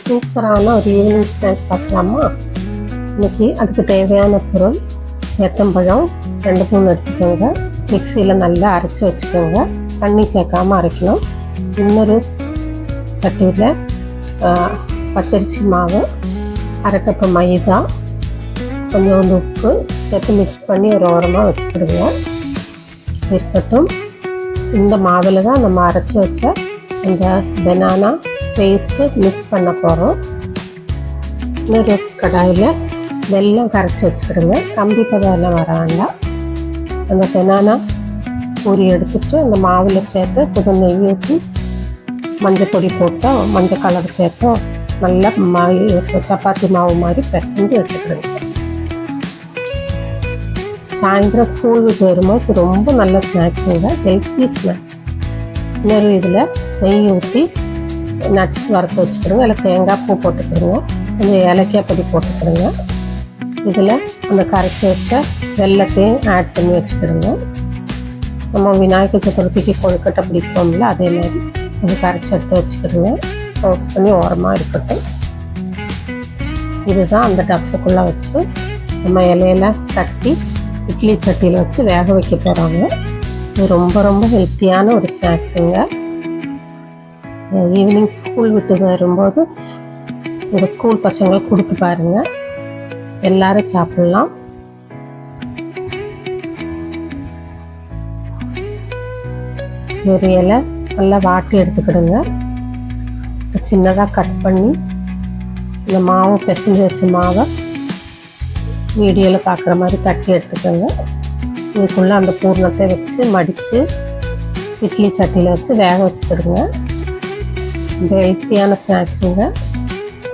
சூப்பரான ஒரு evening snacks பார்க்கலாமா? இன்றைக்கி அதுக்கு தேவையான பொருள் ஏத்தம்பழம் 2-3 எடுத்துக்கோங்க. மிக்சியில் நல்லா அரைச்சி வச்சுக்கோங்க. தண்ணி சேர்க்காமல் அரைக்கணும். இன்னொரு சட்டியில் பச்சரிசி மாவு, 1/2 கப்பு மைதா, கொஞ்சோண்டு உப்பு சேர்த்து மிக்ஸ் பண்ணி ஒரு ஓரமாக வச்சுக்கிடுங்க. இருக்கட்டும். இந்த மாவில் தான் நம்ம அரைச்சி வச்ச இந்த பனானா பேஸ்ட்டு மிக்ஸ் பண்ண போகிறோம். இன்னொரு கடாயில் வெல்லம் கரைச்சி வச்சுக்கிடுங்க. கம்பி பதம் வர வேண்டாம். அந்த பனானா பூரி எடுத்துகிட்டு அந்த மாவில் சேர்த்து புது நெய் ஊற்றி மஞ்சள் பொடி போட்டோம், மஞ்சள் கலர் சேர்த்தோம், நல்லா சப்பாத்தி மாவு மாதிரி பிசைஞ்சு வச்சுக்கிடுங்க. சாயந்தரம் ஸ்கூல் விட்டு வரும்போது ரொம்ப நல்ல ஸ்நாக்ஸுங்க, ஹெல்த்தி ஸ்நாக்ஸ். இன்னொரு இதில் நெய் ஊற்றி நட்ஸ் வறுத்து வச்சுக்கிடுங்க. இல்லை தேங்காய் பூ போட்டுக்கிடுங்க, கொஞ்சம் ஏலக்காய் பொடி போட்டுக்கிடுங்க. இதில் அந்த கரைச்சி வச்ச வெல்லத்தையும் ஆட் பண்ணி வச்சுக்கிடுங்க. நம்ம விநாயகர் சதுர்த்திக்கு கொழுக்கட்டை பிடிப்போம்ல, அதே மாதிரி கொஞ்சம் கரைச்சி எடுத்து வச்சுக்கிடுங்க. ரோஸ்ட் பண்ணி ஓரமாக இருக்கட்டும். இதுதான் அந்த டப்புக்குள்ளே வச்சு நம்ம இலையில தட்டி இட்லி சட்டியில் வச்சு வேக வைக்க போகிறாங்க. இது ரொம்ப ரொம்ப ஹெல்த்தியான ஒரு ஸ்நாக்ஸுங்க. ஈவினிங் ஸ்கூல் விட்டு வரும்போது உங்கள் ஸ்கூல் பசங்களுக்கு கொடுத்து பாருங்கள், எல்லாரும் சாப்பிட்லாம். ஒரு இலை நல்லா வாட்டி எடுத்துக்கிடுங்க. சின்னதாக கட் பண்ணி இந்த மாவை பிசைஞ்சு வச்ச மாவை வீடியோவில் பார்க்குற மாதிரி தட்டி எடுத்துக்கோங்க. இதுக்குள்ளே அந்த பூர்ணத்தை வச்சு மடித்து இட்லி சட்டியில் வச்சு வேக வச்சுக்கிடுங்க. இந்த ஹெல்த்தியான ஸ்நாக்ஸுங்க,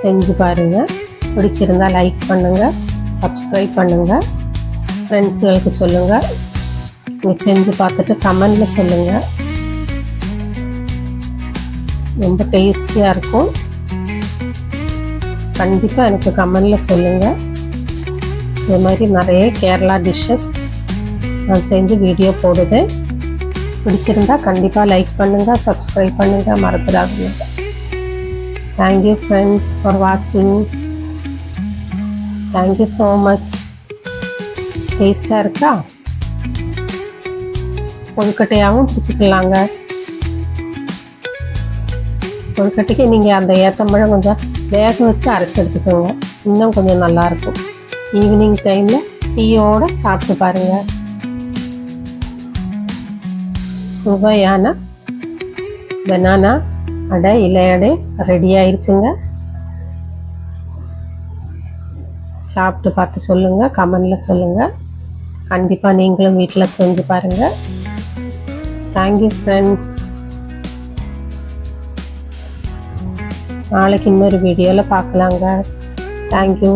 செஞ்சு பாருங்கள். பிடிச்சிருந்தால் லைக் பண்ணுங்கள், சப்ஸ்கிரைப் பண்ணுங்கள், ஃப்ரெண்ட்ஸுகளுக்கு சொல்லுங்கள். நீங்கள் செஞ்சு பார்த்துட்டு கமெண்டில் சொல்லுங்கள். ரொம்ப டேஸ்டியாக இருக்கும். கண்டிப்பாக எனக்கு கமெண்டில் சொல்லுங்கள். இது மாதிரி நிறைய கேரளா டிஷ்ஷஸ் நான் செஞ்சு வீடியோ போடுவேன். பிடிச்சிருந்தா கண்டிப்பாக லைக் பண்ணுங்கள், சப்ஸ்கிரைப் பண்ணுங்கள், மறந்துடாதீங்க. தேங்க்யூ ஃப்ரெண்ட்ஸ் ஃபார் வாட்சிங். Thank you so much. டேஸ்டாக இருக்கா? கொழுக்கட்டையாகவும் பிடிச்சிக்கலாங்க. கொழுக்கட்டைக்கு நீங்கள் அந்த ஏத்தம்பழம் கொஞ்சம் வேக வச்சு அரைச்சி எடுத்துக்கோங்க, இன்னும் கொஞ்சம் நல்லாயிருக்கும். ஈவினிங் டைமில் டீயோடு சாப்பிட்டு பாருங்கள். சுவையான பனானா அடை, இலை அடை ரெடி ஆயிடுச்சுங்க. சாப்பிட்டு பார்த்து சொல்லுங்கள், கமெண்டில் சொல்லுங்கள். கண்டிப்பாக நீங்களும் வீட்டில் செஞ்சு பாருங்கள். Thank you friends. நாளைக்கு இன்னொரு வீடியோவில் பார்க்கலாங்க. Thank you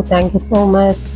so much.